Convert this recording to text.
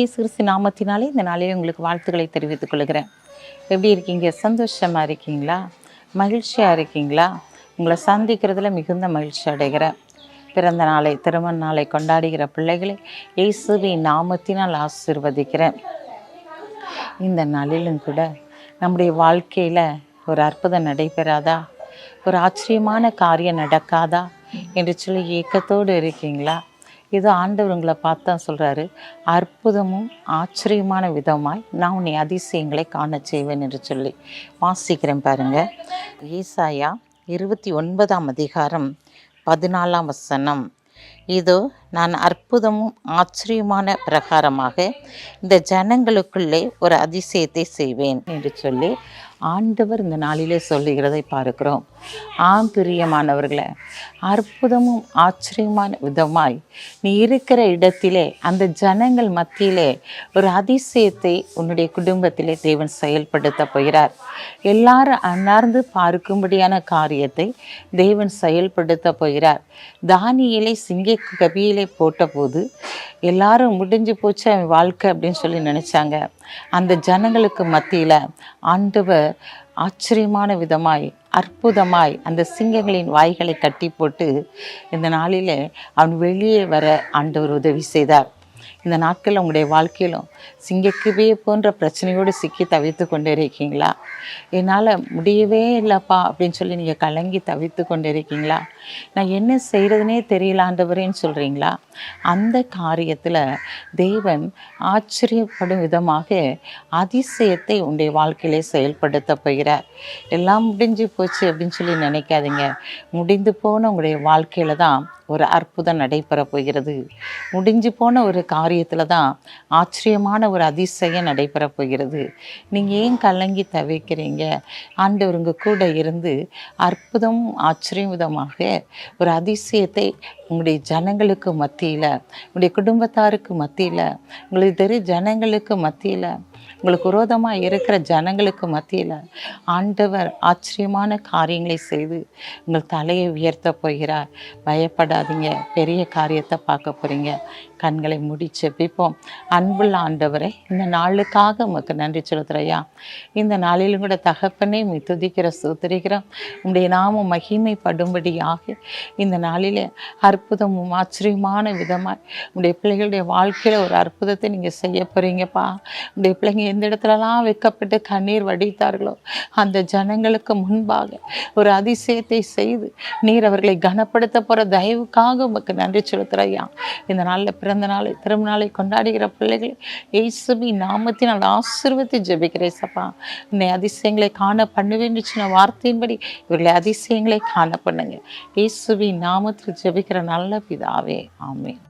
இயேசு கிறிஸ்து நாமத்தினாலே இந்த நாளிலே உங்களுக்கு வாழ்த்துக்களை தெரிவித்துக் கொள்கிறேன். எப்படி இருக்கீங்க? சந்தோஷமாக இருக்கீங்களா? மகிழ்ச்சியாக இருக்கீங்களா? உங்களை சந்திக்கிறதுல மிகுந்த மகிழ்ச்சி அடைகிறேன். பிறந்த நாளை, திருமண நாளை கொண்டாடுகிற பிள்ளைகளை இயேசுவின் நாமத்தினால் ஆசீர்வதிக்கிறேன். இந்த நாளிலும் கூட நம்முடைய வாழ்க்கையில் ஒரு அற்புதம் நடைபெறாதா, ஒரு ஆச்சரியமான காரியம் நடக்காதா என்று சொல்லி ஏக்கத்தோடு இருக்கீங்களா? இது ஆண்டவர் உங்களை பார்த்தா சொல்கிறாரு, அற்புதமும் ஆச்சரியமான விதமாய் நான் உன்னை அதிசயங்களை காண செய்வேன் என்று சொல்லி வாசிக்கிறேன் பாருங்கள். ஏசாயா 29ஆம் அதிகாரம் 14ஆம் வசனம். இதோ நான் அற்புதமும் ஆச்சரியமான பிரகாரமாக இந்த ஜனங்களுக்குள்ளே ஒரு அதிசயத்தை செய்வேன் என்று சொல்லி ஆண்டவர் இந்த நாளிலே சொல்லுகிறதை பார்க்கிறோம். பிரியமானவர்களே, அற்புதமும் ஆச்சரியமான விதமாய் நீ இருக்கிற இடத்திலே, அந்த ஜனங்கள் மத்தியிலே ஒரு அதிசயத்தை உன்னுடைய குடும்பத்திலே தேவன் செயல்படுத்த போகிறார். எல்லாரும் அன்னார்ந்து பார்க்கும்படியான காரியத்தை தேவன் செயல்படுத்த போகிறார். தானியேலை சிங்க கபியிலே போட்டபோது எல்லாரும் முடிஞ்சு போச்சு அவன் வாழ்க்கை அப்படின்னு சொல்லி நினச்சாங்க. அந்த ஜனங்களுக்கு மத்தியில் ஆண்டவர் ஆச்சரியமான விதமாய் அற்புதமாய் அந்த சிங்கங்களின் வாய்களை கட்டி போட்டு இந்த நாளில் அவன் வெளியே வர ஆண்டவர் உதவி செய்தார். இந்த நாட்களில் உங்களுடைய வாழ்க்கையிலும் சிங்கக்குவே போன்ற பிரச்சனையோடு சிக்கி தவித்து கொண்டு இருக்கீங்களா? என்னால் முடியவே இல்லைப்பா அப்படின்னு சொல்லி நீங்கள் கலங்கி தவித்து கொண்டு இருக்கீங்களா? நான் என்ன செய்கிறதுனே தெரியல ஆண்டவரேன்னு சொல்கிறீங்களா? அந்த காரியத்தில் தேவன் ஆச்சரியப்படும் விதமாக அதிசயத்தை உங்களுடைய வாழ்க்கையிலே செயல்படுத்த போகிறார். எல்லாம் முடிஞ்சு போச்சு அப்படின்னு சொல்லி நினைக்காதீங்க. முடிந்து போன உங்களுடைய வாழ்க்கையில் தான் ஒரு அற்புதம் நடைபெற போகிறது. முடிஞ்சு போன ஒரு காரியத்தில் தான் ஆச்சரியமான ஒரு அதிசயம் நடைபெற போகிறது. நீங்கள் ஏன் கலங்கி தவிக்கிறீங்க? ஆண்டவர் உங்கள் கூட இருந்து அற்புதம் ஆச்சரியம் விதமாக ஒரு அதிசயத்தை உங்களுடைய ஜனங்களுக்கு மத்தியில், உங்களுடைய குடும்பத்தாருக்கு மத்தியில், உங்களுக்கு தெரிய ஜனங்களுக்கு மத்தியில், உங்களுக்கு விரோதமாக இருக்கிற ஜனங்களுக்கு மத்தியில் ஆண்டவர் ஆச்சரியமான காரியங்களை செய்து உங்கள் தலையை உயர்த்த போகிறார். பயப்படாதீங்க, பெரிய காரியத்தை பார்க்க போகிறீங்க. கண்களை மூடி ஜெபிப்போம். அன்புள்ள ஆண்டவரே, இந்த நாளுக்காக உமக்கு நன்றி செலுத்துறையா. இந்த நாளிலும் கூட தகப்பனே உம்மை துதிக்கிற ஸ்தோத்திரிக்கிறோம். உம்முடைய நாமம் மகிமைப்படும்படியாக இந்த நாளில் அற்புதமும் ஆச்சரியமான விதமாக உங்களுடைய பிள்ளைகளுடைய வாழ்க்கையில் ஒரு அற்புதத்தை நீங்கள் செய்ய போகிறீங்கப்பா. உங்களுடைய பிள்ளைங்க எந்த இடத்துலலாம் வைக்கப்பட்டு கண்ணீர் வடித்தார்களோ அந்த ஜனங்களுக்கு முன்பாக ஒரு அதிசயத்தை செய்து நீர் அவர்களை கனப்படுத்த போகிற தயவுக்காக உமக்கு நன்றி செலுத்துறையா. இந்த நாளில் பிறந்த நாளை, திருமண நாளை கொண்டாடுகிற பிள்ளைகளை இயேசுவின் நாமத்தினால் ஆசீர்வதித்து ஜெபிக்கிறேன் சப்பா. உன்னை அதிசயங்களை காண பண்ணுவேன்னு சொன்ன வார்த்தையின்படி இவர்களை அதிசயங்களை காண பண்ணுங்க. இயேசுவின் நாமத்தில் ஜெபிக்கிற நல்ல பிதாவே, ஆமென்.